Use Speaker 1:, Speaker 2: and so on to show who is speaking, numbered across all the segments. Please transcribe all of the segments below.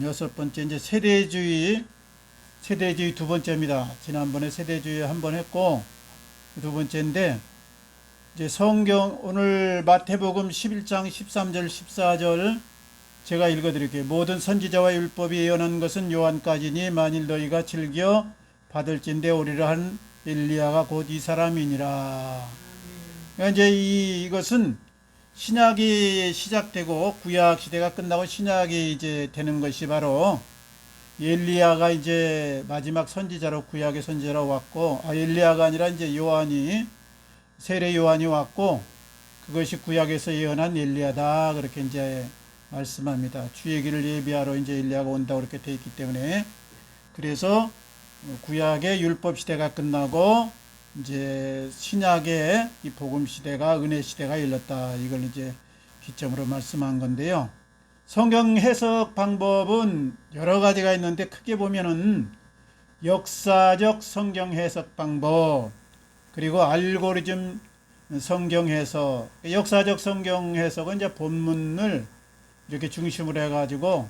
Speaker 1: 여섯 번째 이제 세대주의 두 번째입니다. 지난번에 세대주의 한 번 했고 두 번째인데 이제 성경 오늘 마태복음 11장 13절 14절 제가 읽어드릴게요. 모든 선지자와 율법이 예언한 것은 요한까지니 만일 너희가 즐겨 받을진대 오리라 한 엘리야가 곧 이 사람이니라. 그러니까 이제 이것은 신약이 시작되고 구약 시대가 끝나고 신약이 이제 되는 것이 바로 엘리야가 이제 마지막 선지자로 구약의 선지자로 왔고, 엘리야가 아니라 이제 요한이 세례 요한이 왔고 그것이 구약에서 예언한 엘리야다 그렇게 이제 말씀합니다. 주의 길을 예비하러 이제 엘리야가 온다고 그렇게 돼 있기 때문에 그래서 구약의 율법 시대가 끝나고 이제 신약의 이 복음 시대가 은혜 시대가 열렸다. 이걸 이제 기점으로 말씀한 건데요. 성경 해석 방법은 여러 가지가 있는데 크게 보면은 역사적 성경 해석 방법 그리고 알고리즘 성경 해석. 역사적 성경 해석은 이제 본문을 이렇게 중심으로 해가지고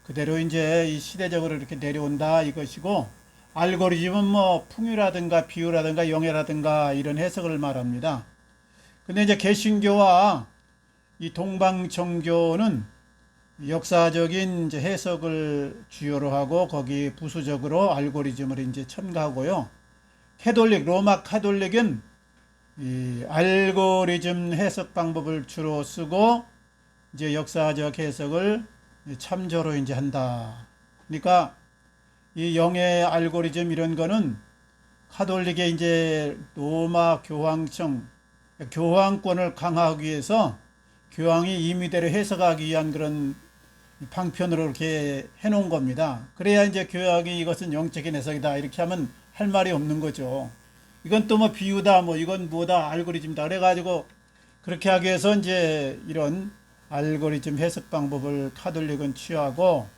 Speaker 1: 그대로 이제 이 시대적으로 이렇게 내려온다 이것이고, 알고리즘은 뭐 풍요라든가 비유라든가 영예라든가 이런 해석을 말합니다. 근데 이제 개신교와 이 동방정교는 역사적인 이제 해석을 주요로 하고 거기 부수적으로 알고리즘을 이제 첨가하고요. 로마 카톨릭은 이 알고리즘 해석 방법을 주로 쓰고 이제 역사적 해석을 참조로 이제 한다. 그러니까 이 영의 알고리즘 이런 거는 카톨릭의 이제 로마 교황청, 교황권을 강화하기 위해서 교황이 임의대로 해석하기 위한 그런 방편으로 이렇게 해놓은 겁니다. 그래야 이제 교황이 이것은 영적인 해석이다 이렇게 하면 할 말이 없는 거죠. 이건 또 뭐 비유다, 뭐 이건 뭐다, 알고리즘이다. 그래가지고 그렇게 하기 위해서 이제 이런 알고리즘 해석 방법을 카톨릭은 취하고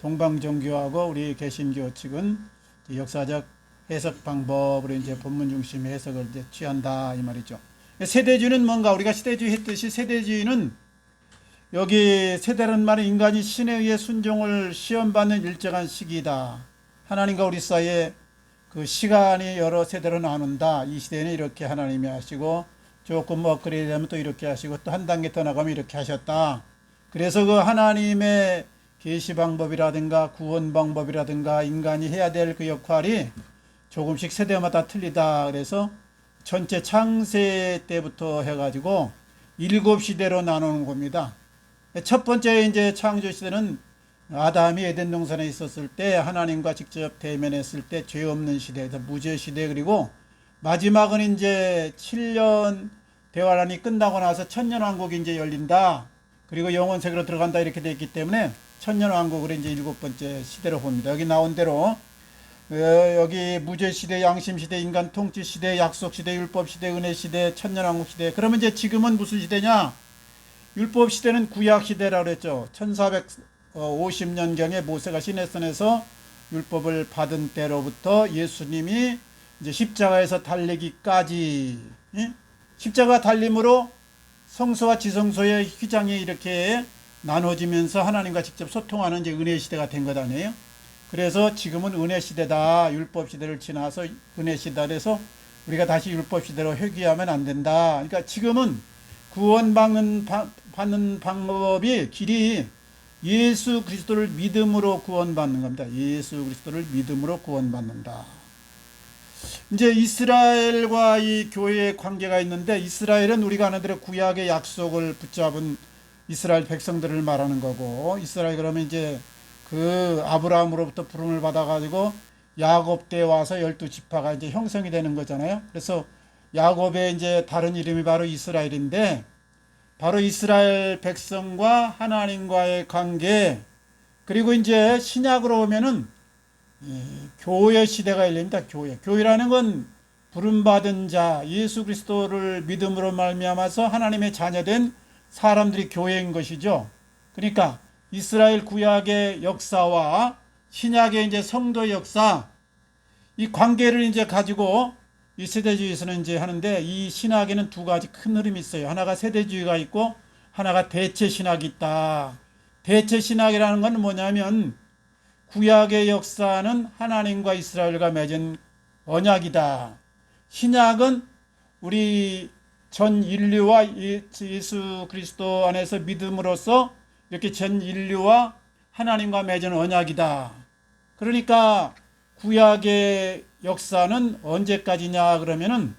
Speaker 1: 동방정교하고 우리 개신교 측은 역사적 해석 방법으로 이제 본문 중심 해석을 이제 취한다 이 말이죠. 세대주의는 뭔가 우리가 시대주의 했듯이 세대주의는 여기 세대라는 말은 인간이 신에 의해 순종을 시험받는 일정한 시기이다. 하나님과 우리 사이에 그 시간이 여러 세대로 나눈다. 이 시대는 이렇게 하나님이 하시고 조금 뭐 업그레이드 되면 또 이렇게 하시고 또 한 단계 더 나가면 이렇게 하셨다. 그래서 그 하나님의 계시 방법이라든가 구원 방법이라든가 인간이 해야 될 그 역할이 조금씩 세대마다 틀리다. 그래서 전체 창세 때부터 해가지고 7시대로 나누는 겁니다. 첫 번째 이제 창조 시대는 아담이 에덴 동산에 있었을 때 하나님과 직접 대면했을 때 죄 없는 시대, 무죄 시대, 그리고 마지막은 이제 7년 대환란이 끝나고 나서 천년왕국이 이제 열린다. 그리고 영원 세계로 들어간다 이렇게 되어 있기 때문에 천년왕국을 이제 7번째 시대로 봅니다. 여기 나온 대로 여기 무죄 시대, 양심 시대, 인간 통치 시대, 약속 시대, 율법 시대, 은혜 시대, 천년왕국 시대. 그러면 이제 지금은 무슨 시대냐? 율법 시대는 구약 시대라고 그랬죠. 1450년경에 모세가 시내산에서 율법을 받은 때로부터 예수님이 이제 십자가에서 달리기까지, 십자가 달림으로 성소와 지성소의 휘장이 이렇게 나눠지면서 하나님과 직접 소통하는 이제 은혜 시대가 된 것 아니에요? 그래서 지금은 은혜 시대다. 율법 시대를 지나서 은혜 시대다. 그래서 우리가 다시 율법 시대로 회귀하면 안 된다. 그러니까 지금은 구원받는 방법이 길이 예수 그리스도를 믿음으로 구원받는 겁니다. 예수 그리스도를 믿음으로 구원받는다. 이제 이스라엘과 이 교회의 관계가 있는데, 이스라엘은 우리가 아는 대로 구약의 약속을 붙잡은 이스라엘 백성들을 말하는 거고, 이스라엘 그러면 이제 그 아브라함으로부터 부름을 받아가지고 야곱 때 와서 12지파가 이제 형성이 되는 거잖아요. 그래서 야곱의 이제 다른 이름이 바로 이스라엘인데, 바로 이스라엘 백성과 하나님과의 관계, 그리고 이제 신약으로 오면은 교회 시대가 열립니다. 교회라는 건 부름받은 자, 예수 그리스도를 믿음으로 말미암아서 하나님의 자녀된 사람들이 교회인 것이죠. 그러니까 이스라엘 구약의 역사와 신약의 이제 성도의 역사, 이 관계를 이제 가지고 이 세대주의에서는 이제 하는데, 이 신학에는 두 가지 큰 흐름이 있어요. 하나가 세대주의가 있고 하나가 대체 신학이 있다. 대체 신학이라는 건 뭐냐면 구약의 역사는 하나님과 이스라엘과 맺은 언약이다. 신약은 우리 전 인류와 예수 그리스도 안에서 믿음으로써 이렇게 전 인류와 하나님과 맺은 언약이다. 그러니까 구약의 역사는 언제까지냐 그러면은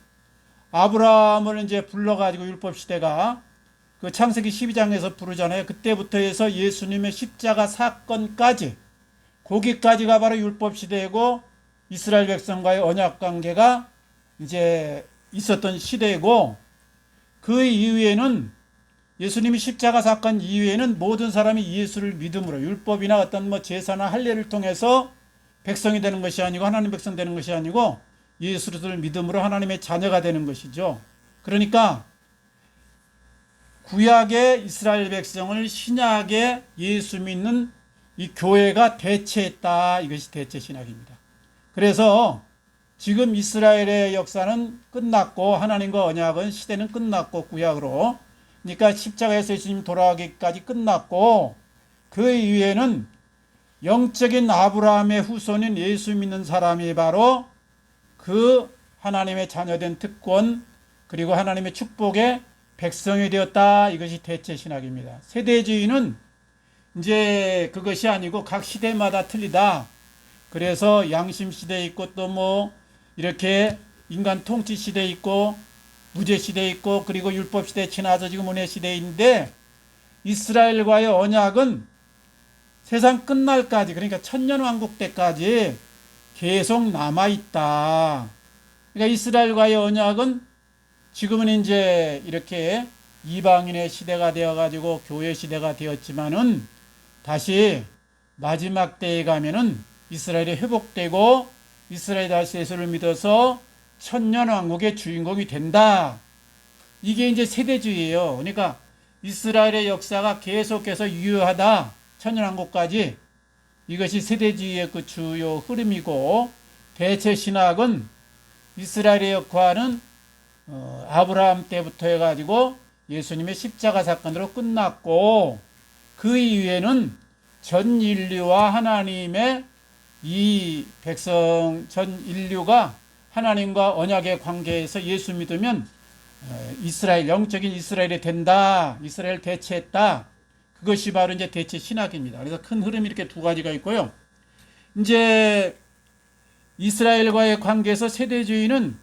Speaker 1: 아브라함을 이제 불러가지고 율법 시대가 그 창세기 12장에서 부르잖아요. 그때부터 해서 예수님의 십자가 사건까지 거기까지가 바로 율법 시대고 이스라엘 백성과의 언약 관계가 이제 있었던 시대고 그 이후에는 예수님이 십자가 사건 이후에는 모든 사람이 예수를 믿음으로 율법이나 어떤 뭐 제사나 할례를 통해서 백성이 되는 것이 아니고 하나님 백성 되는 것이 아니고 예수를 믿음으로 하나님의 자녀가 되는 것이죠. 그러니까 구약의 이스라엘 백성을 신약의 예수 믿는 이 교회가 대체했다. 이것이 대체 신학입니다. 그래서 지금 이스라엘의 역사는 끝났고 하나님과 언약은 시대는 끝났고 구약으로 그러니까 십자가에서 예수님 돌아가기까지 끝났고 그 이후에는 영적인 아브라함의 후손인 예수 믿는 사람이 바로 그 하나님의 자녀된 특권 그리고 하나님의 축복의 백성이 되었다. 이것이 대체 신학입니다. 세대주의는 이제 그것이 아니고 각 시대마다 틀리다. 그래서 양심 시대 있고 또 뭐 이렇게 인간 통치 시대 있고 무죄 시대 있고 그리고 율법 시대 지나서 지금 은혜 시대인데 이스라엘과의 언약은 세상 끝날까지 그러니까 천년왕국 때까지 계속 남아있다. 그러니까 이스라엘과의 언약은 지금은 이제 이렇게 이방인의 시대가 되어가지고 교회 시대가 되었지만은 다시 마지막 때에 가면은 이스라엘이 회복되고 이스라엘이 다시 예수를 믿어서 천년왕국의 주인공이 된다. 이게 이제 세대주의예요. 그러니까 이스라엘의 역사가 계속해서 유효하다. 천년왕국까지. 이것이 세대주의의 그 주요 흐름이고 대체 신학은 이스라엘의 역사는 아브라함 때부터 해가지고 예수님의 십자가 사건으로 끝났고 그 이후에는 전 인류와 하나님의 이 백성 전 인류가 하나님과 언약의 관계에서 예수 믿으면 이스라엘 영적인 이스라엘이 된다. 이스라엘 대체했다. 그것이 바로 이제 대체 신학입니다. 그래서 큰 흐름이 이렇게 두 가지가 있고요. 이제 이스라엘과의 관계에서 세대주의는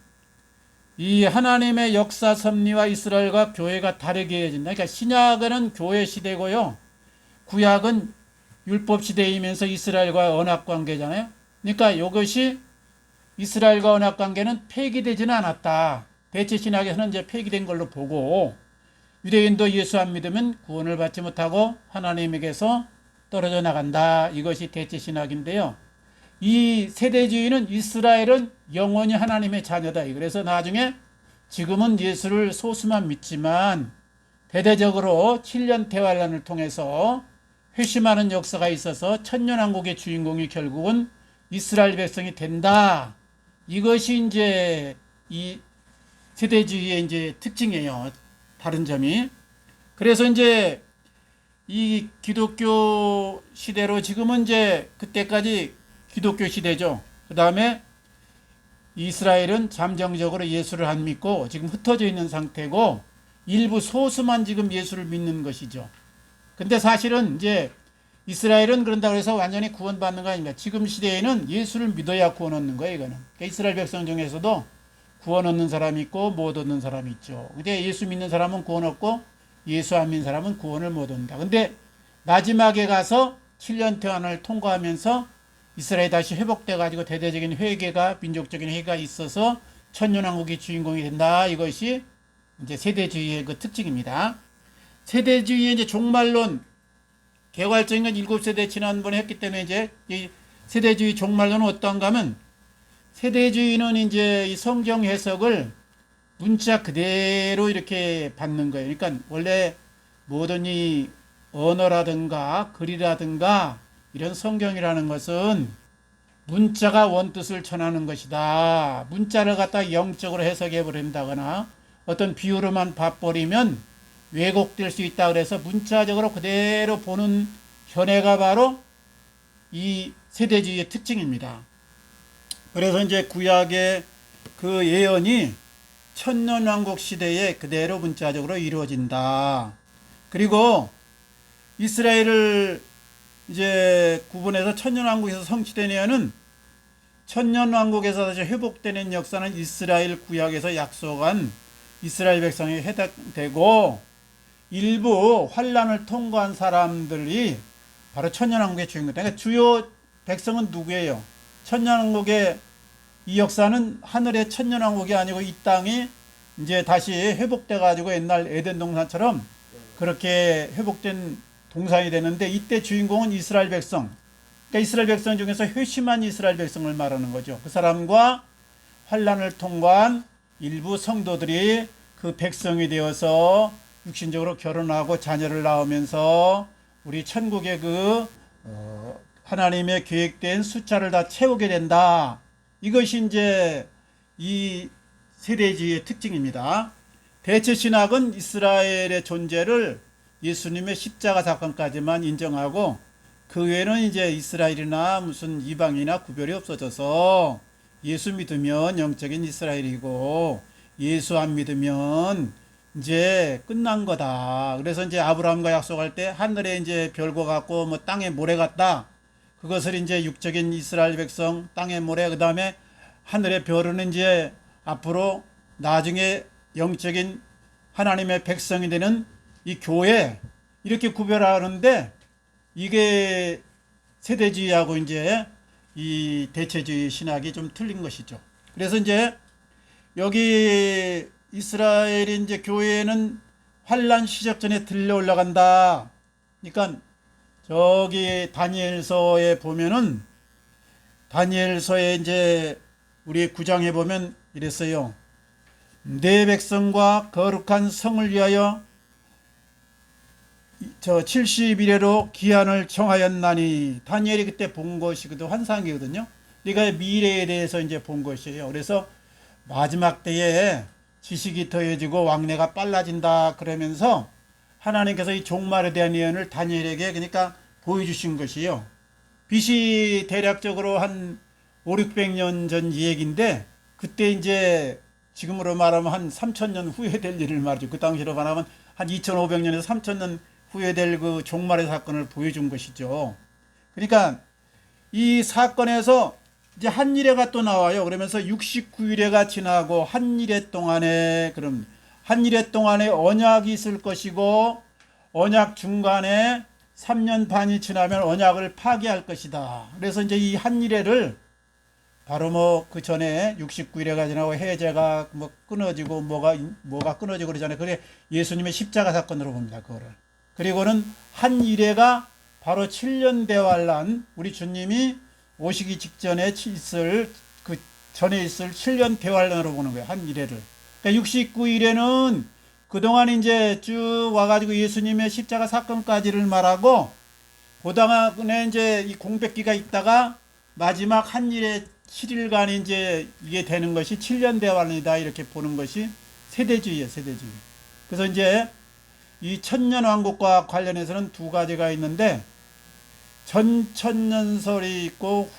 Speaker 1: 이 하나님의 역사 섭리와 이스라엘과 교회가 다르게 해진다. 그러니까 신약은 교회 시대고요. 구약은 율법 시대이면서 이스라엘과 언약 관계잖아요. 그러니까 이것이 이스라엘과 언약 관계는 폐기되지는 않았다. 대체 신학에서는 이제 폐기된 걸로 보고 유대인도 예수 안 믿으면 구원을 받지 못하고 하나님에게서 떨어져 나간다. 이것이 대체 신학인데요. 이 세대주의는 이스라엘은 영원히 하나님의 자녀다. 그래서 나중에 지금은 예수를 소수만 믿지만 대대적으로 7년 대환란을 통해서 회심하는 역사가 있어서 천년왕국의 주인공이 결국은 이스라엘 백성이 된다. 이것이 이제 이 세대주의의 이제 특징이에요. 다른 점이. 그래서 이제 이 기독교 시대로 지금은 이제 그때까지 기독교 시대죠. 그 다음에 이스라엘은 잠정적으로 예수를 안 믿고 지금 흩어져 있는 상태고 일부 소수만 지금 예수를 믿는 것이죠. 근데 사실은 이제 이스라엘은 그런다고 해서 완전히 구원받는 거 아닙니다. 지금 시대에는 예수를 믿어야 구원 얻는 거예요, 이거는. 그러니까 이스라엘 백성 중에서도 구원 얻는 사람이 있고 못 얻는 사람이 있죠. 근데 예수 믿는 사람은 구원 얻고 예수 안 믿는 사람은 구원을 못 얻는다. 근데 마지막에 가서 7년 태환을 통과하면서 이스라엘이 다시 회복돼 가지고 대대적인 회개가 민족적인 회개가 있어서 천년왕국의 주인공이 된다. 이것이 이제 세대주의의 그 특징입니다. 세대주의의 이제 종말론 개괄적인 건 7세대 지난번에 했기 때문에 이제 이 세대주의 종말론은 어떤가 하면 세대주의는 이제 이 성경 해석을 문자 그대로 이렇게 받는 거예요. 그러니까 원래 모든 이 언어라든가 글이라든가 이런 성경이라는 것은 문자가 원뜻을 전하는 것이다. 문자를 갖다 영적으로 해석해 버린다거나 어떤 비유로만 봐버리면 왜곡될 수 있다. 그래서 문자적으로 그대로 보는 현해가 바로 이 세대주의의 특징입니다. 그래서 이제 구약의 그 예언이 천년왕국 시대에 그대로 문자적으로 이루어진다. 그리고 이스라엘을 이제 구분해서 천년왕국에서 성취된 예언은 천년왕국에서 다시 회복되는 역사는 이스라엘 구약에서 약속한 이스라엘 백성에 해당되고, 일부 환란을 통과한 사람들이 바로 천년왕국의 주인공이다. 그러니까 주요 백성은 누구예요? 천년왕국의 이 역사는 하늘의 천년왕국이 아니고 이 땅이 이제 다시 회복돼 가지고 옛날 에덴 동산처럼 그렇게 회복된 동산이 되는데, 이때 주인공은 이스라엘 백성. 그러니까 이스라엘 백성 중에서 회심한 이스라엘 백성을 말하는 거죠. 그 사람과 환란을 통과한 일부 성도들이 그 백성이 되어서 육신적으로 결혼하고 자녀를 낳으면서 우리 천국의 그 하나님의 계획된 숫자를 다 채우게 된다. 이것이 이제 이 세대주의의 특징입니다. 대체 신학은 이스라엘의 존재를 예수님의 십자가 사건까지만 인정하고, 그 외에는 이제 이스라엘이나 무슨 이방이나 구별이 없어져서 예수 믿으면 영적인 이스라엘이고 예수 안 믿으면 이제 끝난 거다. 그래서 이제 아브라함과 약속할 때 하늘에 이제 별과 같고 뭐 땅에 모래 같다. 그것을 이제 육적인 이스라엘 백성, 땅의 모래, 그 다음에 하늘의 별은 이제 앞으로 나중에 영적인 하나님의 백성이 되는 이 교회, 이렇게 구별하는데, 이게 세대주의하고 이제 이 대체주의 신학이 좀 틀린 것이죠. 그래서 이제 여기 이스라엘이 이제 교회는 환란 시작 전에 들려 올라간다. 그러니까 저기 다니엘서에 보면은, 다니엘서에 이제 우리 9장에 보면 이랬어요. 내 백성과 거룩한 성을 위하여 저 70일에로 기한을 정하였나니, 다니엘이 그때 본 것이거든, 환상이거든요. 그러니까 미래에 대해서 이제 본 것이에요. 그래서 마지막 때에 지식이 더해지고 왕래가 빨라진다 그러면서 하나님께서 이 종말에 대한 예언을 다니엘에게 그러니까 보여주신 것이요. BC 대략적으로 한 5, 600년 전 얘기인데, 그때 이제 지금으로 말하면 한 3000년 후에 될 일을 말이죠. 그 당시로 말하면 한 2500년에서 3000년 후에 될 그 종말의 사건을 보여준 것이죠. 그러니까 이 사건에서 이제 한일회가 또 나와요. 그러면서 69일회가 지나고 한일회 동안에, 그럼 한일회 동안에 언약이 있을 것이고, 언약 중간에 3년 반이 지나면 언약을 파기할 것이다. 그래서 이제 이 한일회를 바로 뭐 그 전에 69일회가 지나고 해제가 뭐 끊어지고 뭐가 끊어지고 그러잖아요. 그래 예수님의 십자가 사건으로 봅니다. 그거를. 그리고는 한일회가 바로 7년 대환란, 우리 주님이 오시기 직전에 있을 그 전에 있을 7년 대환란으로 보는 거예요. 한일회를. 그러니까 69일에는 그동안 이제 쭉 와가지고 예수님의 십자가 사건까지를 말하고, 그 다음에 이제 이 공백기가 있다가 마지막 한일회 7일간 이제 이게 되는 것이 7년 대환이다, 이렇게 보는 것이 세대주의예요, 세대주의. 그래서 이제 이 천년왕국과 관련해서는 두 가지가 있는데, 전천년설이 있고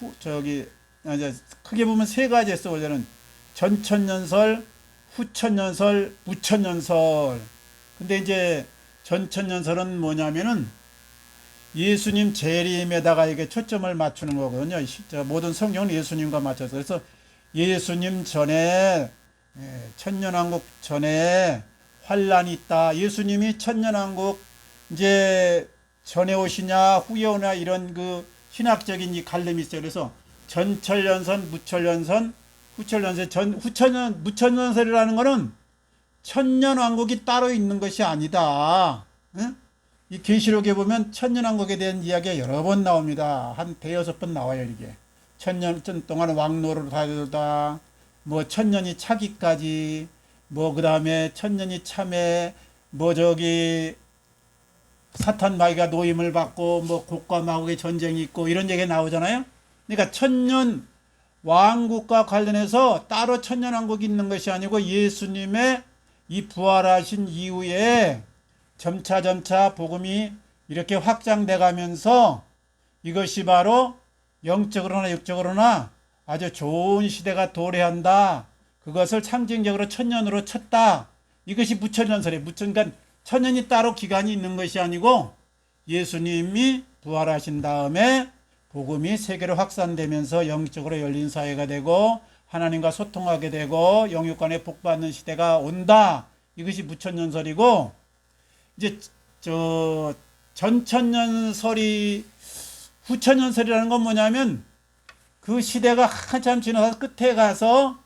Speaker 1: 크게 보면 세 가지 있어. 원래는 전천년설, 후천년설, 무천년설. 근데 이제 전천년설은 뭐냐면은 예수님 재림에다가 이게 초점을 맞추는 거거든요. 모든 성경은 예수님과 맞춰서. 그래서 예수님 전에, 천년왕국 전에 환란이 있다. 예수님이 천년왕국 이제 전에 오시냐 후에 오냐 이런 그 신학적인 이 갈림이 있어요. 그래서 전천년선, 무천년선, 후천년, 무천년설이라는 거는 천년왕국이 따로 있는 것이 아니다. 응? 이 계시록에 보면 천년왕국에 대한 이야기가 여러 번 나옵니다. 한 대여섯 번 나와요, 이게. 천년 동안 왕노를 다르다, 뭐 천년이 차기까지, 뭐 그 다음에 천년이 참에, 뭐 저기 사탄 마귀가 노임을 받고, 뭐 곡과 마곡의 전쟁이 있고, 이런 얘기가 나오잖아요. 그러니까 천년 왕국과 관련해서 따로 천년왕국이 있는 것이 아니고, 예수님의 이 부활하신 이후에 점차 복음이 이렇게 확장돼 가면서 이것이 바로 영적으로나 육적으로나 아주 좋은 시대가 도래한다. 그것을 상징적으로 천년으로 쳤다. 이것이 무천년설이에요. 그러니까 천년이 따로 기간이 있는 것이 아니고 예수님이 부활하신 다음에 복음이 세계로 확산되면서 영적으로 열린 사회가 되고 하나님과 소통하게 되고 영육간에 복받는 시대가 온다. 이것이 무천년설이고, 이제 저 전천년설이, 후천년설이라는 건 뭐냐면 그 시대가 한참 지나서 끝에 가서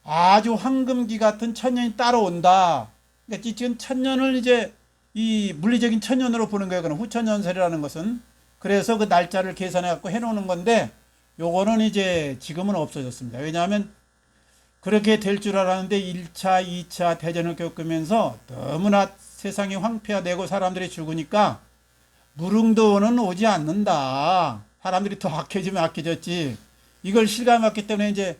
Speaker 1: 아주 황금기 같은 천년이 따로 온다. 그러니까 지금 천년을 이제 이 물리적인 천년으로 보는 거예요. 그럼 후천년설이라는 것은. 그래서 그 날짜를 계산해 갖고 해놓는 건데, 요거는 이제 지금은 없어졌습니다. 왜냐하면 그렇게 될 줄 알았는데 1차, 2차 대전을 겪으면서 너무나 세상이 황폐화되고 사람들이 죽으니까 무릉도원은 오지 않는다. 사람들이 더 악해지면 악해졌지. 이걸 실감했기 때문에 이제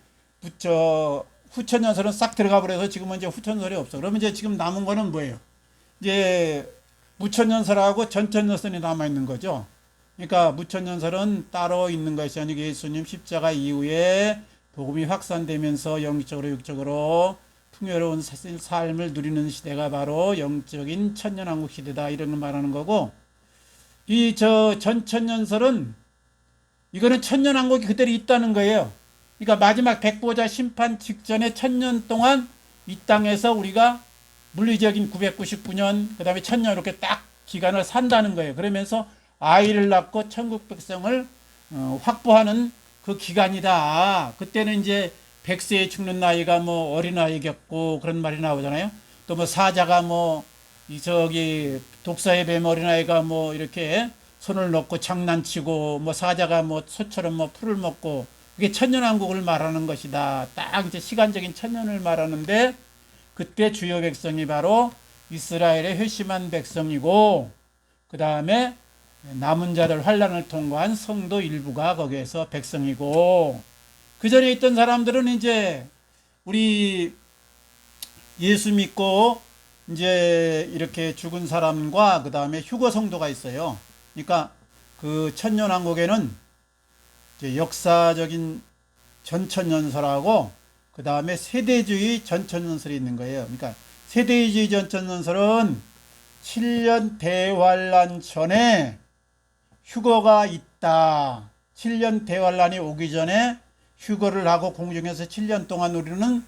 Speaker 1: 후천년설은 싹 들어가 버려서 지금은 이제 후천설이 없어. 그러면 이제 지금 남은 거는 뭐예요? 이제 무천년설하고 전천년설이 남아 있는 거죠. 그러니까 무천년설은 따로 있는 것이 아니고 예수님 십자가 이후에 복음이 확산되면서 영적으로 육적으로 풍요로운 삶을 누리는 시대가 바로 영적인 천년왕국 시대다, 이런 걸 말하는 거고, 이 전천년설은 이거는 천년왕국이 그대로 있다는 거예요. 그러니까 마지막 백보자 심판 직전에 천년 동안 이 땅에서 우리가 물리적인 999년 그 다음에 천년 이렇게 딱 기간을 산다는 거예요. 그러면서 아이를 낳고 천국 백성을 확보하는 그 기간이다. 그때는 이제 100세에 죽는 나이가 뭐 어린아이겠고 그런 말이 나오잖아요. 또 뭐 사자가 뭐 독사의 뱀 어린아이가 뭐 이렇게 손을 놓고 장난치고, 뭐 사자가 뭐 소처럼 뭐 풀을 먹고, 그게 천년왕국을 말하는 것이다. 딱 이제 시간적인 천년을 말하는데, 그때 주요 백성이 바로 이스라엘의 회심한 백성이고, 그 다음에 남은 자들 환란을 통과한 성도 일부가 거기에서 백성이고, 그 전에 있던 사람들은 이제 우리 예수 믿고 이제 이렇게 죽은 사람과 그 다음에 휴거 성도가 있어요. 그러니까 그 천년왕국에는 이제 역사적인 전천년설하고 그 다음에 세대주의 전천년설이 있는 거예요. 그러니까 세대주의 전천년설은 7년 대환란 전에 휴거가 있다. 7년 대환란이 오기 전에 휴거를 하고 공중에서 7년 동안 우리는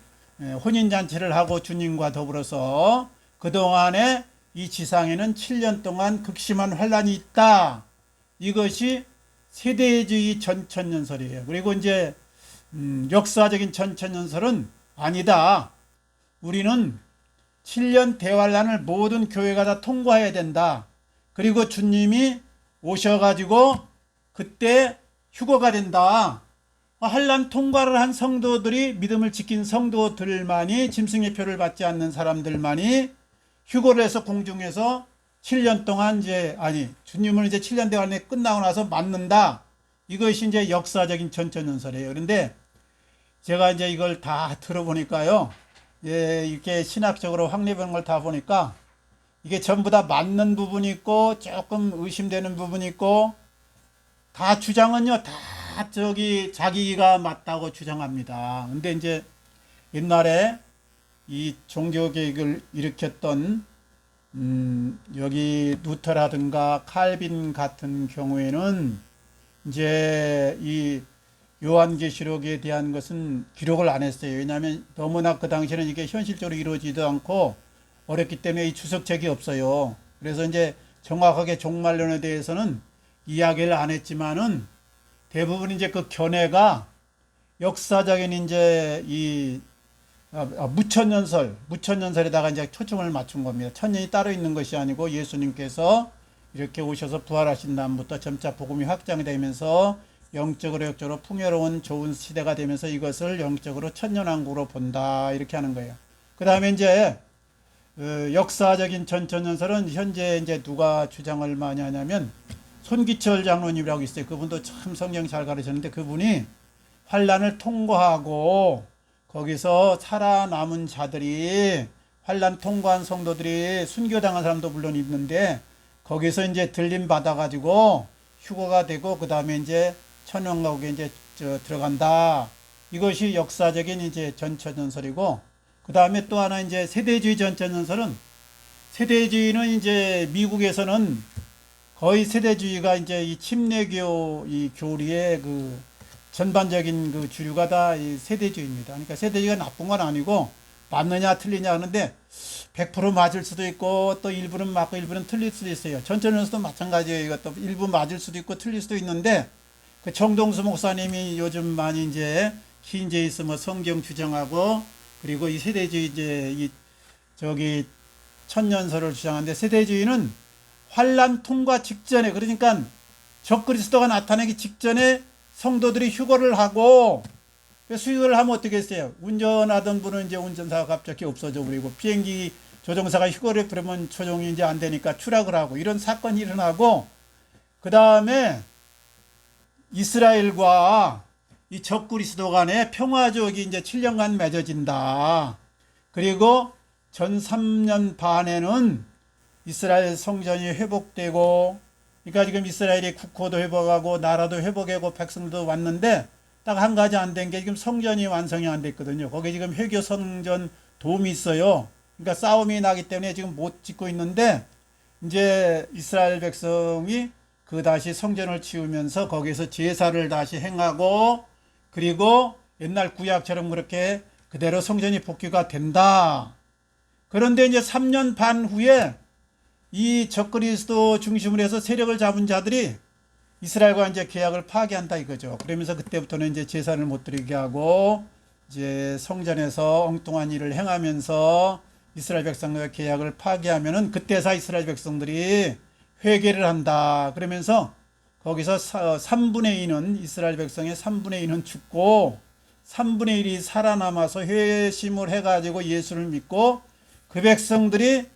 Speaker 1: 혼인잔치를 하고 주님과 더불어서 그동안에 이 지상에는 7년 동안 극심한 환란이 있다. 이것이 세대주의 전천년설이에요. 그리고 이제 역사적인 전천년설은 아니다. 우리는 7년 대환란을 모든 교회가 다 통과해야 된다. 그리고 주님이 오셔가지고 그때 휴거가 된다. 환란 통과를 한 성도들이, 믿음을 지킨 성도들만이, 짐승의 표를 받지 않는 사람들만이 휴거를 해서 공중에서 7년 동안 주님을 이제 7년 대환란이 끝나고 나서 맞는다. 이것이 이제 역사적인 전천년설이에요. 그런데 제가 이제 이걸 다 들어보니까요, 이렇게 신학적으로 확립하는 걸 다 보니까 이게 전부 다 맞는 부분이 있고 조금 의심되는 부분이 있고, 다 주장은요 다 자기가 맞다고 주장합니다. 근데 이제 옛날에 이 종교개혁을 일으켰던 여기 루터라든가 칼빈 같은 경우에는 이제 이 요한계시록에 대한 것은 기록을 안 했어요. 왜냐하면 너무나 그 당시에는 이게 현실적으로 이루어지지도 않고 어렵기 때문에 이 주석책이 없어요. 그래서 이제 정확하게 종말론에 대해서는 이야기를 안 했지만은 대부분 이제 그 견해가 역사적인 이제 이 무천년설에다가 이제 초점을 맞춘 겁니다. 천년이 따로 있는 것이 아니고 예수님께서 이렇게 오셔서 부활하신 다음부터 점차 복음이 확장되면서 영적으로 역적으로 풍요로운 좋은 시대가 되면서 이것을 영적으로 천년왕국으로 본다, 이렇게 하는 거예요. 그 다음에 이제 역사적인 전천년설은 현재 이제 누가 주장을 많이 하냐면 손기철 장로님이라고 있어요. 그분도 참 성경 잘 가르쳤는데, 그분이 환란을 통과하고 거기서 살아남은 자들이, 환란 통과한 성도들이, 순교당한 사람도 물론 있는데 거기서 이제 들림 받아가지고 휴거가 되고 그 다음에 이제 천연가옥에 이제 들어간다. 이것이 역사적인 이제 전천전설이고, 그 다음에 또 하나 이제 세대주의 전천전설은, 세대주의는 이제 미국에서는 거의 세대주의가 이제 이 침례교 이 교리의 그 전반적인 그 주류가 다 이 세대주의입니다. 그러니까 세대주의가 나쁜 건 아니고 맞느냐 틀리냐 하는데 100% 맞을 수도 있고 또 일부는 맞고 일부는 틀릴 수도 있어요. 전천전설도 마찬가지예요. 이것도 일부 맞을 수도 있고 틀릴 수도 있는데, 그 정동수 목사님이 요즘 많이 이제 킨제이스 뭐 성경 주장하고, 그리고 이 세대주의 이제 이 저기 천년설을 주장하는데, 세대주의는 환란 통과 직전에, 그러니까 적그리스도가 나타나기 직전에 성도들이 휴거를 하고, 휴거를 하면 어떻게 했어요? 운전하던 분은 이제 운전사가 갑자기 없어져 버리고, 비행기 조종사가 휴거를 그러면 조종이 이제 안 되니까 추락을 하고, 이런 사건이 일어나고, 그 다음에 이스라엘과 이 적그리스도 간에 평화족이 이제 7년간 맺어진다. 그리고 전 3년 반에는 이스라엘 성전이 회복되고, 그러니까 지금 이스라엘이 국호도 회복하고 나라도 회복하고 백성도 왔는데, 딱 한 가지 안 된 게 지금 성전이 완성이 안 됐거든요. 거기 지금 회교 성전 도움이 있어요. 그러니까 싸움이 나기 때문에 지금 못 짓고 있는데, 이제 이스라엘 백성이 그 다시 성전을 치우면서 거기서 제사를 다시 행하고, 그리고 옛날 구약처럼 그렇게 그대로 성전이 복귀가 된다. 그런데 이제 3년 반 후에 이 적그리스도 중심으로 해서 세력을 잡은 자들이 이스라엘과 이제 계약을 파기한다 이거죠. 그러면서 그때부터는 이제 제사를 못 드리게 하고, 이제 성전에서 엉뚱한 일을 행하면서 이스라엘 백성과 계약을 파기하면은 그때서 이스라엘 백성들이 회개를 한다. 그러면서 거기서 3분의 2는 이스라엘 백성의 3분의 2는 죽고 3분의 1이 살아남아서 회심을 해가지고 예수를 믿고, 그 백성들이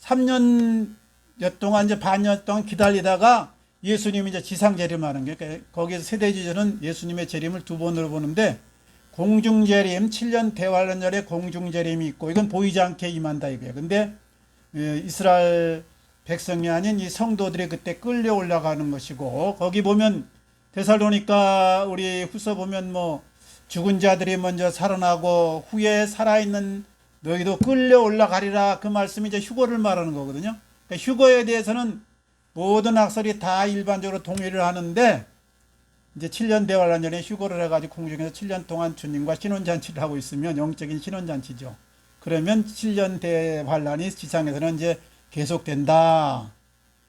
Speaker 1: 3년여 동안 이제 반년 동안 기다리다가 예수님이 이제 지상 재림하는 게, 그러니까 거기서 세대주의자는 예수님의 재림을 두 번으로 보는데, 공중재림 7년 대환란절에 공중재림이 있고, 이건 보이지 않게 임한다 이거예요. 근데 이스라엘 백성이 아닌 이 성도들이 그때 끌려 올라가는 것이고, 거기 보면 데살로니가 우리 후서 보면 뭐 죽은 자들이 먼저 살아나고 후에 살아있는 너희도 끌려 올라가리라, 그 말씀이 이제 휴거를 말하는 거거든요. 그러니까 휴거에 대해서는 모든 학설이 다 일반적으로 동의를 하는데, 이제 7년 대환란전에 휴거를 해가지고 공중에서 7년 동안 주님과 신혼잔치를 하고 있으면 영적인 신혼잔치죠. 그러면 7년 대환란이 지상에서는 이제 계속된다.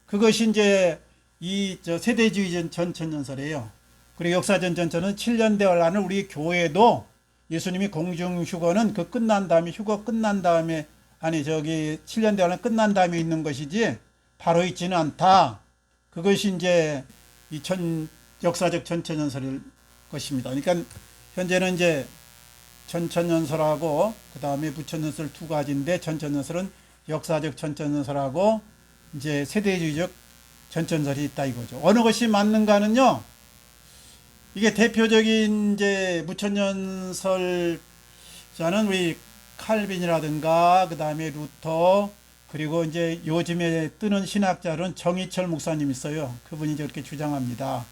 Speaker 1: 그것이 이제 이 세대주의 전천전설이에요. 그리고 역사전 전천은 7년 대환란을 우리 교회도 예수님이 공중 휴거는 그 끝난 다음에, 휴거 끝난 다음에, 아니 저기 7년 대환란 끝난 다음에 있는 것이지 바로 있지는 않다. 그것이 이제 이 역사적 전천전설일 것입니다. 그러니까 현재는 이제 전천전설하고 그 다음에 부천전설 두 가지인데, 전천전설은 역사적 전천전설하고 이제 세대주의적 전천전설이 있다 이거죠. 어느 것이 맞는가는요, 이게 대표적인 이제 무천년설 자는 우리 칼빈이라든가 그 다음에 루터, 그리고 이제 요즘에 뜨는 신학자는 정희철 목사님 있어요. 그분이 저렇게 주장합니다.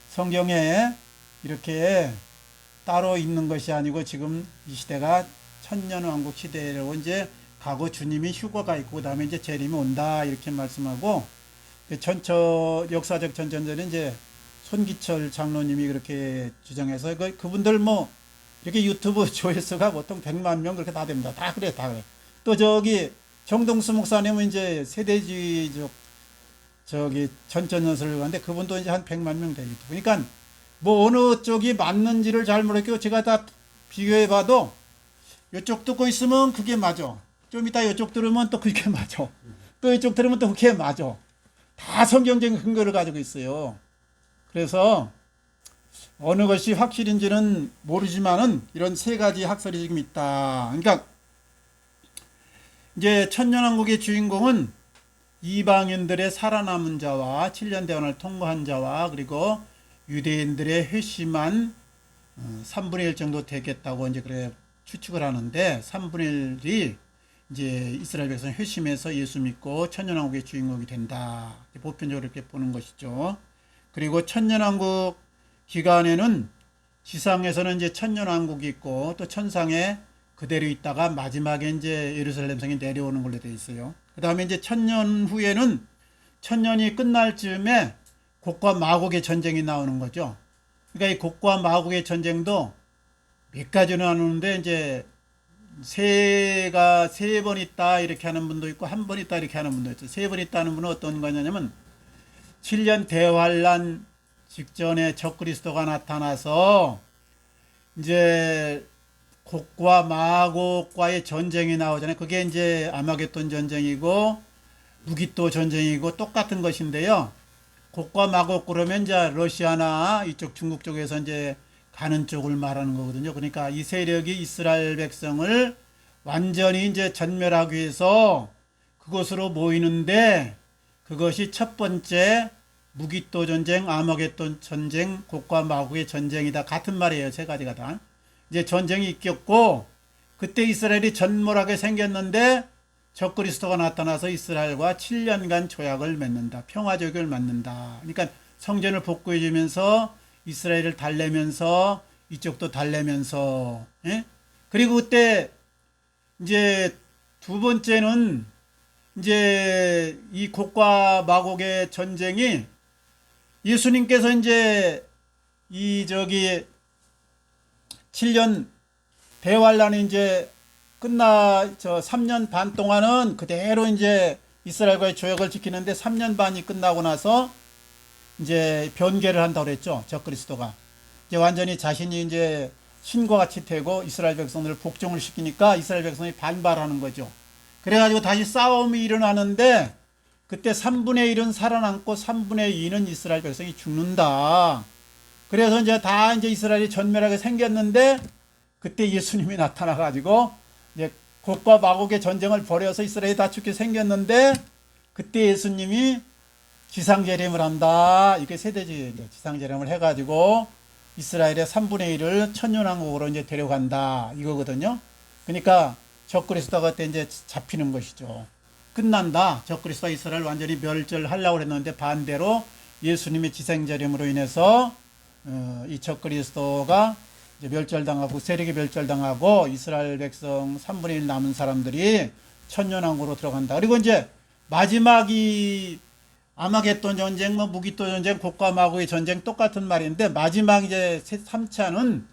Speaker 1: 성경에 이렇게 따로 있는 것이 아니고 지금 이 시대가 천년왕국 시대로 이제 가고 주님이 휴거가 있고 그 다음에 이제 재림이 온다 이렇게 말씀하고, 역사적 전천전은 이제 손기철 장로님이 그렇게 주장해서 그분들 뭐 이렇게 유튜브 조회수가 보통 100만 명 그렇게 다 됩니다. 다 그래, 다 그래. 또 저기 정동수 목사님은 이제 세대주의적 저기 전천전설을 하는데 그분도 이제 한 100만 명 돼요. 그러니까 뭐 어느 쪽이 맞는지를 잘 모르겠고, 제가 다 비교해 봐도 이쪽 듣고 있으면 그게 맞아. 좀 이따 이쪽 들으면 또 그게 맞아. 또 이쪽 들으면 또 그게 맞아. 다 성경적인 근거를 가지고 있어요. 그래서 어느 것이 확실인지는 모르지만은 이런 세 가지 학설이 지금 있다. 그러니까 이제 천년왕국의 주인공은 이방인들의 살아남은 자와 7년 대환을 통과한 자와 그리고 유대인들의 회심한 3분의 1 정도 되겠다고 이제 그래 추측을 하는데, 3분의 1이 이제 이스라엘 백성 회심해서 예수 믿고 천년왕국의 주인공이 된다. 보편적으로 이렇게 보는 것이죠. 그리고 천년왕국 기간에는 지상에서는 이제 천년왕국이 있고 또 천상에 그대로 있다가 마지막에 이제 예루살렘 성이 내려오는 걸로 되어 있어요. 그 다음에 이제 천년 후에는 천년이 끝날 즈음에 곡과 마곡의 전쟁이 나오는 거죠. 그러니까 이 곡과 마곡의 전쟁도 몇 가지로 나누는데 이제 세 번 있다 이렇게 하는 분도 있고 한 번 있다 이렇게 하는 분도 있죠. 세 번 있다는 분은 어떤 거냐면 7년 대환란 직전에 적그리스도가 나타나서 이제 곡과 마곡과의 전쟁이 나오잖아요. 그게 이제 아마겟돈 전쟁이고 무기또 전쟁이고 똑같은 것인데요. 곡과 마곡 그러면 이제 러시아나 이쪽 중국 쪽에서 이제 가는 쪽을 말하는 거거든요. 그러니까 이 세력이 이스라엘 백성을 완전히 이제 전멸하기 위해서 그곳으로 모이는데 그것이 첫 번째 무기또 전쟁, 아마겟돈 전쟁, 곡과 마곡의 전쟁이다. 같은 말이에요. 세 가지가 다. 이제 전쟁이 있겠고 그때 이스라엘이 전몰하게 생겼는데 적그리스도가 나타나서 이스라엘과 7년간 조약을 맺는다. 평화조약을 맺는다. 그러니까 성전을 복구해 주면서 이스라엘을 달래면서 이쪽도 달래면서 예? 그리고 그때 이제 두 번째는 이제 이 곡과 마곡의 전쟁이 예수님께서 이제 이 7년 대환란이 이제 3년 반 동안은 그대로 이제 이스라엘과의 조약을 지키는데 3년 반이 끝나고 나서 이제 변개를 한다고 그랬죠. 적그리스도가. 이제 완전히 자신이 이제 신과 같이 되고 이스라엘 백성들을 복종을 시키니까 이스라엘 백성이 반발하는 거죠. 그래가지고 다시 싸움이 일어나는데 그때 3분의 1은 살아남고 3분의 2는 이스라엘 백성이 죽는다. 그래서 이제 다 이제 이스라엘이 전멸하게 생겼는데 그때 예수님이 나타나가지고 이제 곡과 마곡의 전쟁을 벌여서 이스라엘이 다 죽게 생겼는데 그때 예수님이 지상재림을 한다. 이게 세대주의 지상재림을 해가지고 이스라엘의 3분의 1을 천년왕국으로 이제 데려간다. 이거거든요. 그러니까 적그리스도가 그때 이제 잡히는 것이죠. 끝난다. 적그리스도가 이스라엘 완전히 멸절하려고 했는데 반대로 예수님의 지상재림으로 인해서 이 적그리스도가 이제 멸절당하고 세력이 멸절당하고 이스라엘 백성 3분의 1 남은 사람들이 천년왕국으로 들어간다. 그리고 이제 마지막이 아마겟돈 전쟁, 무기또 전쟁, 곡과 마곡의 전쟁 똑같은 말인데 마지막 이제 3차는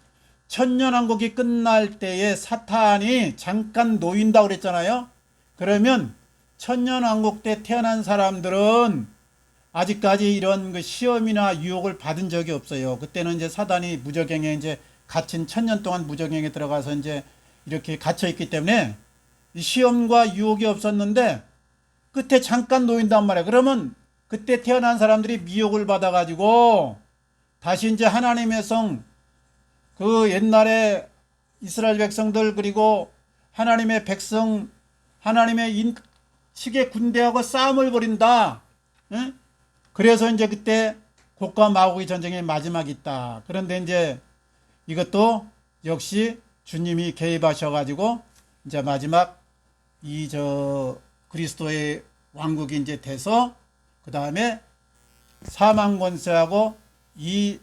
Speaker 1: 천년왕국이 끝날 때에 사탄이 잠깐 놓인다고 그랬잖아요. 그러면 천년왕국 때 태어난 사람들은 아직까지 이런 그 시험이나 유혹을 받은 적이 없어요. 그때는 이제 사단이 무저갱에 이제 갇힌 1000년 동안 무저갱에 들어가서 이제 이렇게 갇혀 있기 때문에 시험과 유혹이 없었는데 끝에 잠깐 놓인단 말이에요. 그러면 그때 태어난 사람들이 미혹을 받아가지고 다시 이제 하나님의 성, 그 옛날에 이스라엘 백성들 그리고 하나님의 백성, 하나님의 식의 군대하고 싸움을 벌인다. 예? 그래서 이제 그때 곡과 마곡의 전쟁의 마지막이 있다. 그런데 이제 이것도 역시 주님이 개입하셔가지고 이제 마지막 그리스도의 왕국이 이제 돼서 그 다음에 사망 권세하고 이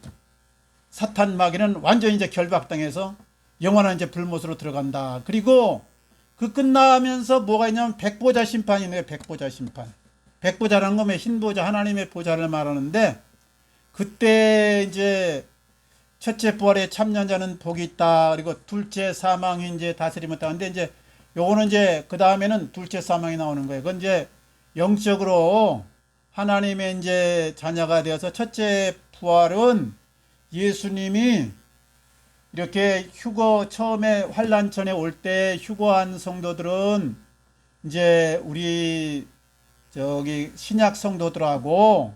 Speaker 1: 사탄 마귀는 완전히 이제 결박당해서 영원한 이제 불못으로 들어간다. 그리고 그 끝나면서 뭐가 있냐면 백보자 심판이 있네요. 백보자 심판. 백보자라는 건 흰보자, 하나님의 보자를 말하는데 그때 이제 첫째 부활에 참여자는 복이 있다. 그리고 둘째 사망이 이제 다스림을 따는데 이제 요거는 이제 그 다음에는 둘째 사망이 나오는 거예요. 그건 이제 영적으로 하나님의 이제 자녀가 되어서 첫째 부활은 예수님이 이렇게 처음에 환란 전에 올 때 휴거한 성도들은 이제 우리 신약 성도들하고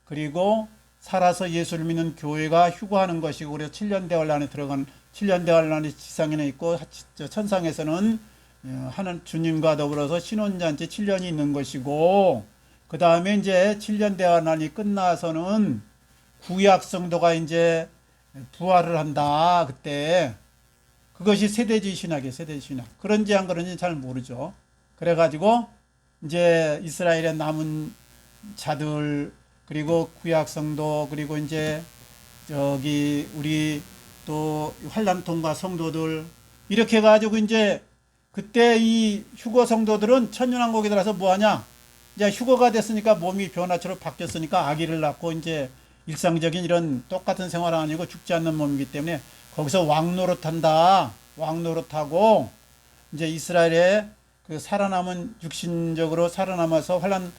Speaker 1: 그리고 살아서 예수를 믿는 교회가 휴거하는 것이고 그래서 7년 대환란에 들어간 7년 대환란이 지상에는 있고 천상에서는 하는 주님과 더불어서 신혼잔치 7년이 있는 것이고 그 다음에 이제 7년 대환란이 끝나서는 구약 성도가 이제 부활을 한다. 그때 그것이 세대주의 신학이에요. 세대주의 신학. 그런지 안 그런지 잘 모르죠. 그래가지고 이제 이스라엘의 남은 자들 그리고 구약 성도 그리고 이제 저기 우리 또 환난 통과 성도들 이렇게 해가지고 이제 그때 이 휴거 성도들은 천년왕국에 들어서 뭐하냐? 이제 휴거가 됐으니까 몸이 변화처럼 바뀌었으니까 아기를 낳고 이제 일상적인 이런 똑같은 생활은 아니고 죽지 않는 몸이기 때문에 거기서 왕노릇한다. 왕노릇하고 이제 이스라엘의 그 살아남은 육신적으로 살아남아서 환란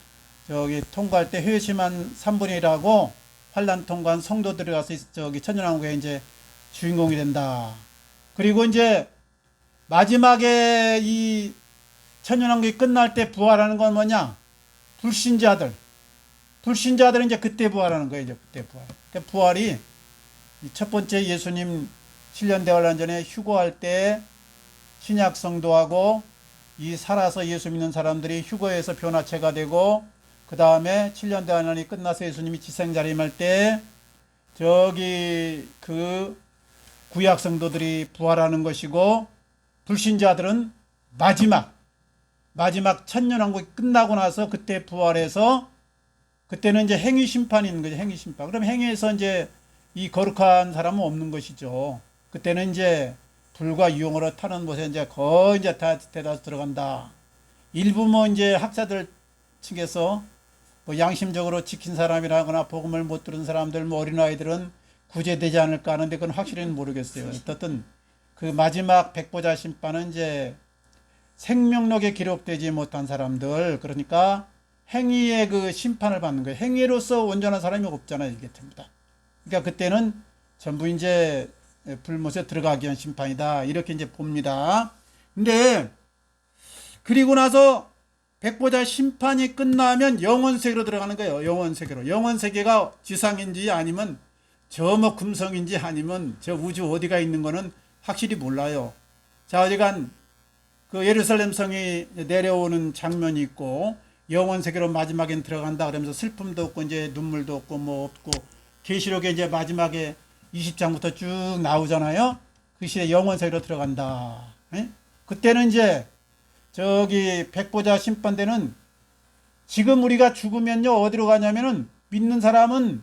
Speaker 1: 저기 통과할 때 회심한 3분의 1하고 환란 통과한 성도들이 가서 저기 천년왕국에 이제 주인공이 된다. 그리고 이제 마지막에 이 천년왕국이 끝날 때 부활하는 건 뭐냐? 불신자들. 불신자들은 이제 그때 부활하는 거예요. 이제 그때 부활. 그러니까 부활이 첫 번째 예수님 7년 대환란 전에 휴거할 때 신약 성도하고 이 살아서 예수 믿는 사람들이 휴거에서 변화체가 되고 그 다음에 7년 대환란이 끝나서 예수님이 지생자림할 때 저기 그 구약 성도들이 부활하는 것이고 불신자들은 마지막 천년왕국이 끝나고 나서 그때 부활해서 그때는 이제 행위 심판이 있는 거죠. 행위 심판. 그럼 행위에서 이제 이 거룩한 사람은 없는 것이죠. 그때는 이제 불과 유용으로 타는 곳에 이제 거의 이제 다 대다수 들어간다. 일부 뭐 이제 학자들 측에서 뭐 양심적으로 지킨 사람이라거나 복음을 못 들은 사람들, 뭐 어린아이들은 구제되지 않을까 하는데 그건 확실히는 모르겠어요. 어떻든 그 마지막 백보자 심판은 이제 생명록에 기록되지 못한 사람들, 그러니까 행위의 그 심판을 받는 거예요. 행위로서 온전한 사람이 없잖아요. 이게 됩니다. 그러니까 그때는 전부 이제 불못에 들어가기 위한 심판이다. 이렇게 이제 봅니다. 근데 그리고 나서 백보자 심판이 끝나면 영원세계로 들어가는 거예요. 영원세계로. 영원세계가 지상인지 아니면 저 뭐 금성인지 아니면 저 우주 어디가 있는 거는 확실히 몰라요. 자, 어지간 그 예루살렘 성이 내려오는 장면이 있고 영원세계로 마지막엔 들어간다 그러면서 슬픔도 없고 이제 눈물도 없고 뭐 없고 계시록에 이제 마지막에 20장부터 쭉 나오잖아요. 그 시에 영원세계로 들어간다. 에? 그때는 이제 저기 백보자 심판 때는 지금 우리가 죽으면요 어디로 가냐면은 믿는 사람은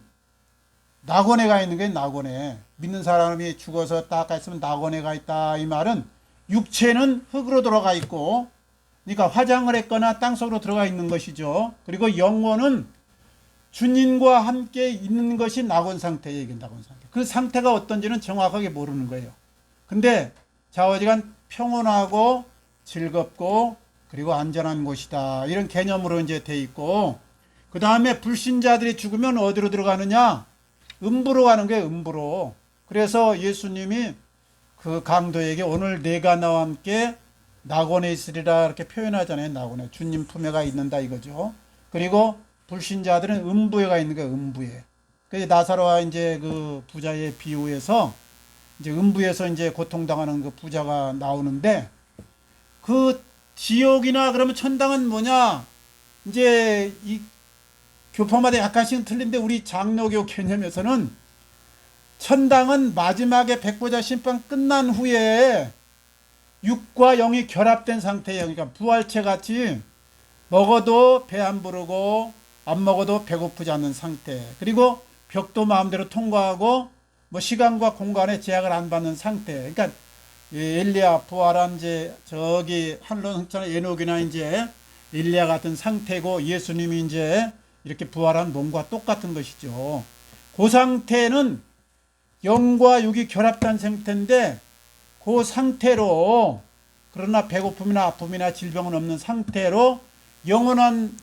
Speaker 1: 낙원에 가 있는 거예요. 낙원에. 믿는 사람이 죽어서 딱 가 있으면 낙원에 가 있다. 이 말은 육체는 흙으로 들어가 있고 그러니까 화장을 했거나 땅속으로 들어가 있는 것이죠. 그리고 영혼은 주님과 함께 있는 것이 낙원 상태예요. 이게 낙원 상태. 그 상태가 어떤지는 정확하게 모르는 거예요. 근데 좌우지간 평온하고 즐겁고 그리고 안전한 곳이다. 이런 개념으로 이제 돼 있고 그 다음에 불신자들이 죽으면 어디로 들어가느냐? 음부로 가는 거예요. 음부로. 그래서 예수님이 그 강도에게 오늘 내가 나와 함께 낙원에 있으리라 이렇게 표현하잖아요. 낙원에. 주님 품에가 있는다 이거죠. 그리고 불신자들은 음부에 가 있는 거예요. 음부에. 그래서 나사로와 이제 그 부자의 비유에서 이제 음부에서 이제 고통당하는 그 부자가 나오는데 그 지옥이나 그러면 천당은 뭐냐? 이제 이 교파마다 약간씩은 틀린데 우리 장로교 개념에서는 천당은 마지막에 백보자 심판 끝난 후에 육과 영이 결합된 상태예요. 그러니까 부활체 같이 먹어도 배 안 부르고 안 먹어도 배고프지 않는 상태. 그리고 벽도 마음대로 통과하고 뭐 시간과 공간에 제약을 안 받는 상태. 그러니까 엘리야 부활한 이제 저기 하늘로 승천한 에녹이나 이제 엘리야 같은 상태고 예수님이 이제 이렇게 부활한 몸과 똑같은 것이죠. 그 상태는 영과 육이 결합된 상태인데 그 상태로 그러나 배고픔이나 아픔이나 질병은 없는 상태로 영원한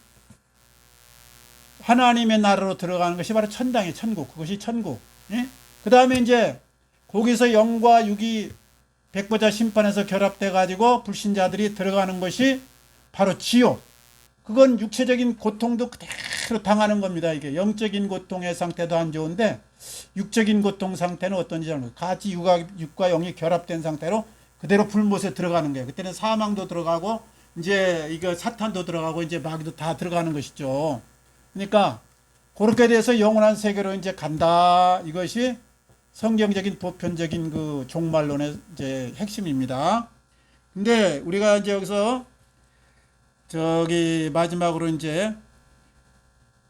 Speaker 1: 하나님의 나라로 들어가는 것이 바로 천당이에요. 천국. 그것이 천국. 예? 그 다음에 이제 거기서 영과 육이 백보자 심판에서 결합돼 가지고 불신자들이 들어가는 것이 바로 지옥. 그건 육체적인 고통도 그대로 당하는 겁니다. 이게 영적인 고통의 상태도 안 좋은데 육적인 고통 상태는 어떤지 잘 모르겠어요. 같이 육과 영이 결합된 상태로 그대로 불못에 들어가는 거예요. 그때는 사망도 들어가고 이제 이거 사탄도 들어가고 이제 마귀도 다 들어가는 것이죠. 그러니까 그렇게 돼서 영원한 세계로 이제 간다. 이것이 성경적인 보편적인 그 종말론의 이제 핵심입니다. 근데 우리가 이제 여기서 저기 마지막으로 이제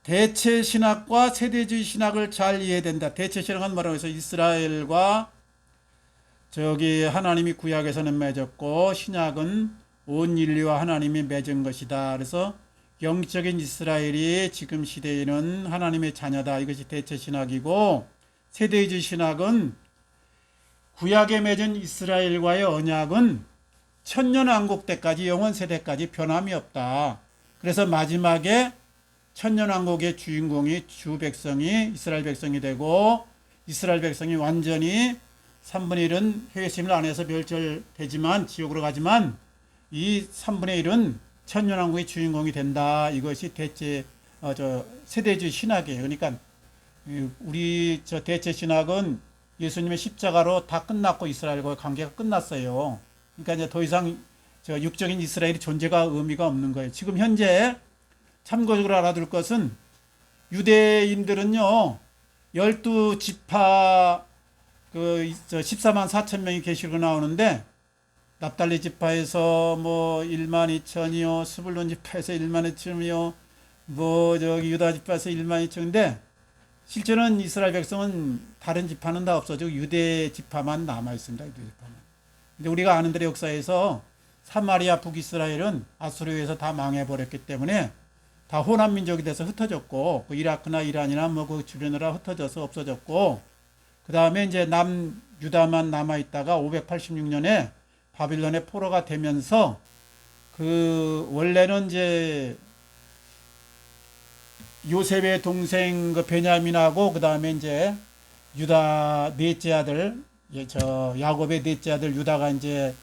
Speaker 1: 대체 신학과 세대주의 신학을 잘 이해해야 된다. 대체 신학은 뭐라고 해서 이스라엘과 저기 하나님이 구약에서는 맺었고 신약은 온 인류와 하나님이 맺은 것이다. 그래서 영적인 이스라엘이 지금 시대에는 하나님의 자녀다. 이것이 대체 신학이고, 세대주의 신학은 구약에 맺은 이스라엘과의 언약은 천년왕국 때까지 영원 세대까지 변함이 없다. 그래서 마지막에 천년왕국의 주인공이 주 백성이 이스라엘 백성이 되고, 이스라엘 백성이 완전히 3분의 1은 회심을 안 해서 멸절되지만 지옥으로 가지만 이 3분의 1은 천년왕국의 주인공이 된다. 이것이 대체 세대주의 신학이에요. 그러니까 우리 대체 신학은 예수님의 십자가로 다 끝났고 이스라엘과의 관계가 끝났어요. 그러니까 이제 더 이상 육적인 이스라엘이 존재가 의미가 없는 거예요. 지금 현재 참고적으로 알아둘 것은 유대인들은요 12지파 14만 4천 명이 계시로 나오는데, 납달리 지파에서 뭐 1만 2천이요, 스불론 지파에서 1만 2천이요, 유다 지파에서 1만 2천인데, 실제는 이스라엘 백성은 다른 지파는 다 없어지고 유대 지파만 남아 있습니다. 유대 지파만. 근데 우리가 아는 대로 역사에서 사마리아 북이스라엘은 아수르에서 다 망해버렸기 때문에 다 호남 민족이 돼서 흩어졌고, 이라크나 이란이나 그 주변으로 흩어져서 없어졌고, 그 다음에 이제 남유다만 남아있다가 586년에 바빌론의 포로가 되면서 원래는 이제 요셉의 동생 베냐민하고 그 다음에 이제 유다 넷째 아들, 야곱의 넷째 아들 유다가 이제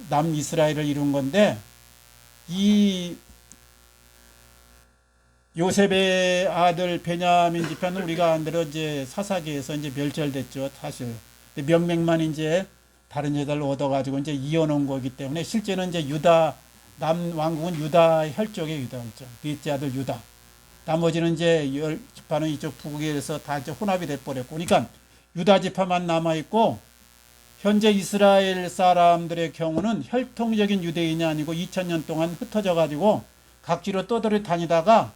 Speaker 1: 남이스라엘을 이룬 건데, 이 요셉의 아들 베냐민 집파는 우리가 안 대로 이제 사사기에서 이제 멸절됐죠, 사실. 명맥만 이제 다른 여자를 얻어가지고 이제 이어놓은 거기 때문에 실제는 이제 남 왕국은 유다 혈족의 유다 혈족, 넷째 아들 유다. 나머지는 이제 열 지파는 이쪽 북에서 다 이제 혼합이 돼버렸고, 그러니까 유다 지파만 남아있고, 현재 이스라엘 사람들의 경우는 혈통적인 유대인이 아니고 2000년 동안 흩어져가지고 각지로 떠돌이 다니다가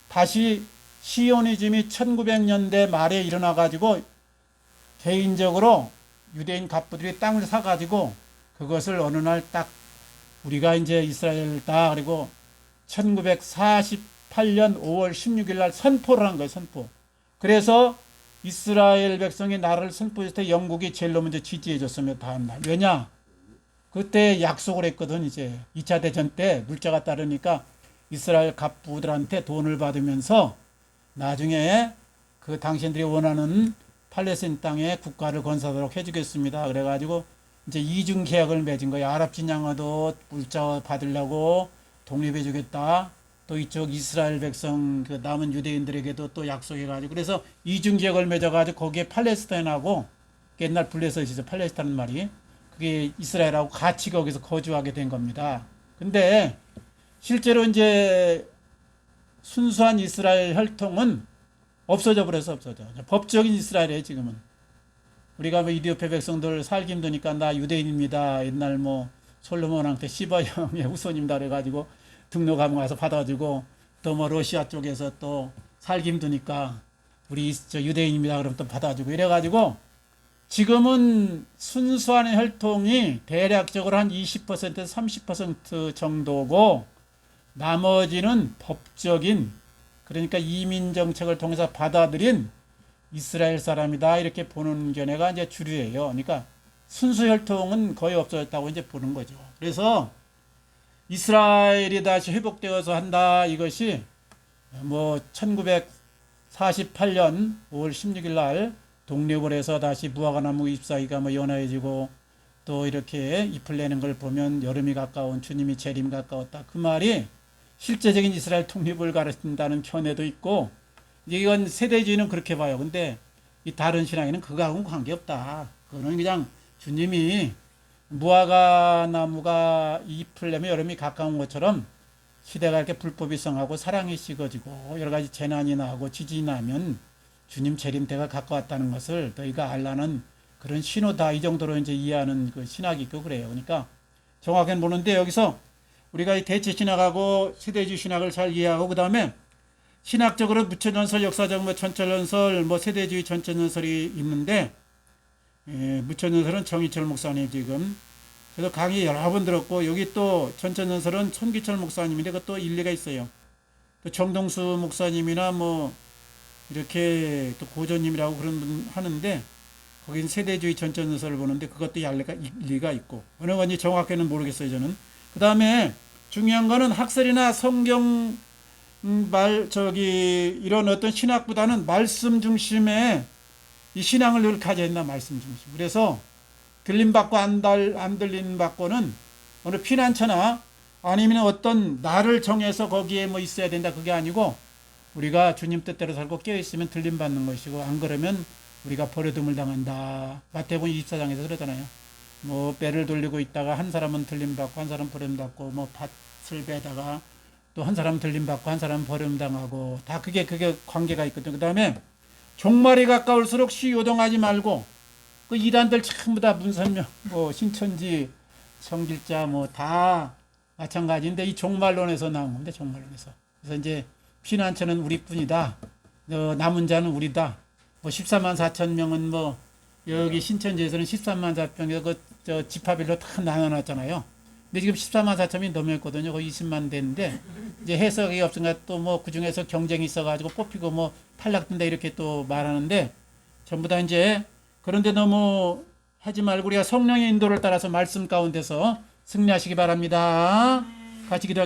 Speaker 1: 다시 시오니즘이 1900년대 말에 일어나가지고 개인적으로 유대인 갑부들이 땅을 사가지고 그것을 어느 날 딱 우리가 이제 이스라엘다 그리고 1948년 5월 16일 날 선포를 한 거예요. 선포. 그래서 이스라엘 백성이 나라를 선포했을 때 영국이 제일 먼저 지지해줬으며 다음날. 왜냐? 그때 약속을 했거든. 이제 2차 대전 때 물자가 따르니까 이스라엘 갑부들한테 돈을 받으면서 나중에 그 당신들이 원하는 팔레스타인 땅에 국가를 건설하도록 해주겠습니다. 그래가지고 이제 이중 계약을 맺은 거예요. 아랍 진양어도 물자 받으려고 독립해주겠다. 또 이쪽 이스라엘 백성 그 남은 유대인들에게도 또 약속해가지고 그래서 이중 계약을 맺어가지고 거기에 팔레스타인하고 옛날 블레셋이죠. 팔레스타인 말이 그게 이스라엘하고 같이 거기서 거주하게 된 겁니다. 근데 실제로 이제 순수한 이스라엘 혈통은 없어져 버려서 없어져. 법적인 이스라엘이에요, 지금은. 우리가 뭐 이디오페 백성들 살기 힘드니까 나 유대인입니다. 옛날 뭐 솔로몬 왕때 시바 형의 후손입니다. 그래가지고 등록하고 가서 받아주고 또 뭐 러시아 쪽에서 또 살기 힘드니까 우리 유대인입니다. 그럼 또 받아주고 이래가지고 지금은 순수한 혈통이 대략적으로 한 20% 30% 정도고 나머지는 법적인 그러니까 이민 정책을 통해서 받아들인 이스라엘 사람이다 이렇게 보는 견해가 이제 주류예요. 그러니까 순수 혈통은 거의 없어졌다고 이제 보는 거죠. 그래서 이스라엘이 다시 회복되어서 한다 이것이 뭐 1948년 5월 16일 날 독립을 해서 다시 무화과나무 잎사귀가 뭐 연화해지고 또 이렇게 잎을 내는 걸 보면 여름이 가까운 주님이 재림 가까웠다. 그 말이 실제적인 이스라엘 독립을 가르친다는 견해도 있고 이건 세대주의는 그렇게 봐요. 근데 이 다른 신앙에는 그거하고는 관계없다. 그거는 그냥 주님이 무화과 나무가 잎을 내면 여름이 가까운 것처럼 시대가 이렇게 불법이 성하고 사랑이 식어지고 여러 가지 재난이 나고 지진이 나면 주님 재림 때가 가까웠다는 것을 너희가 알라는 그런 신호다. 이 정도로 이제 이해하는 그 신학이 있고 그래요. 그러니까 정확히는 모르는데 여기서 우리가 이 대체 신학하고 세대주의 신학을 잘 이해하고 그 다음에 신학적으로 무천전설, 역사적 뭐 천천전설, 뭐 세대주의 천천전설이 있는데 무천전설은 정희철 목사님 지금 그래서 강의 여러 번 들었고 여기 또 천천전설은 손기철 목사님인데 그것도 일리가 있어요. 또 정동수 목사님이나 뭐 이렇게 또 고조님이라고 그런 분 하는데 거긴 세대주의 천천전설을 보는데 그것도 일리가 있고 어느 건지 정확히는 모르겠어요 저는. 그 다음에 중요한 거는 학설이나 성경 이런 어떤 신학보다는 말씀 중심의 이 신앙을 늘 가져야 된다. 말씀 중심. 그래서 들림받고 안 들림받고는 어느 피난처나 아니면 어떤 나를 정해서 거기에 뭐 있어야 된다. 그게 아니고 우리가 주님 뜻대로 살고 깨어있으면 들림받는 것이고 안 그러면 우리가 버려둠을 당한다. 마태복음 24장에서 그러잖아요. 뭐 배를 돌리고 있다가 한 사람은 들림받고 한 사람은 버림받고 뭐 밭을 베다가 또 한 사람은 들림받고 한 사람은 버림당하고 다 그게 관계가 있거든요. 그 다음에 종말이 가까울수록 시요동하지 말고 그 이단들 전부 다 문선명 뭐 신천지 성길자 뭐 다 마찬가지인데 이 종말론에서 나온 건데 종말론에서 그래서 이제 피난처는 우리뿐이다. 남은 자는 우리다. 뭐 14만 4천 명은 뭐 여기 신천지에서는 13만 4천 저 지파별로 다 나눠놨잖아요. 근데 지금 14만 4천이 넘었거든요. 거의 20만 되는데 이제 해석이 없으니까 또 뭐 그 중에서 경쟁이 있어가지고 뽑히고 뭐 탈락된다 이렇게 또 말하는데 전부 다 이제 그런데 너무 하지 말고 우리가 성령의 인도를 따라서 말씀 가운데서 승리하시기 바랍니다. 같이 기도하겠습니다.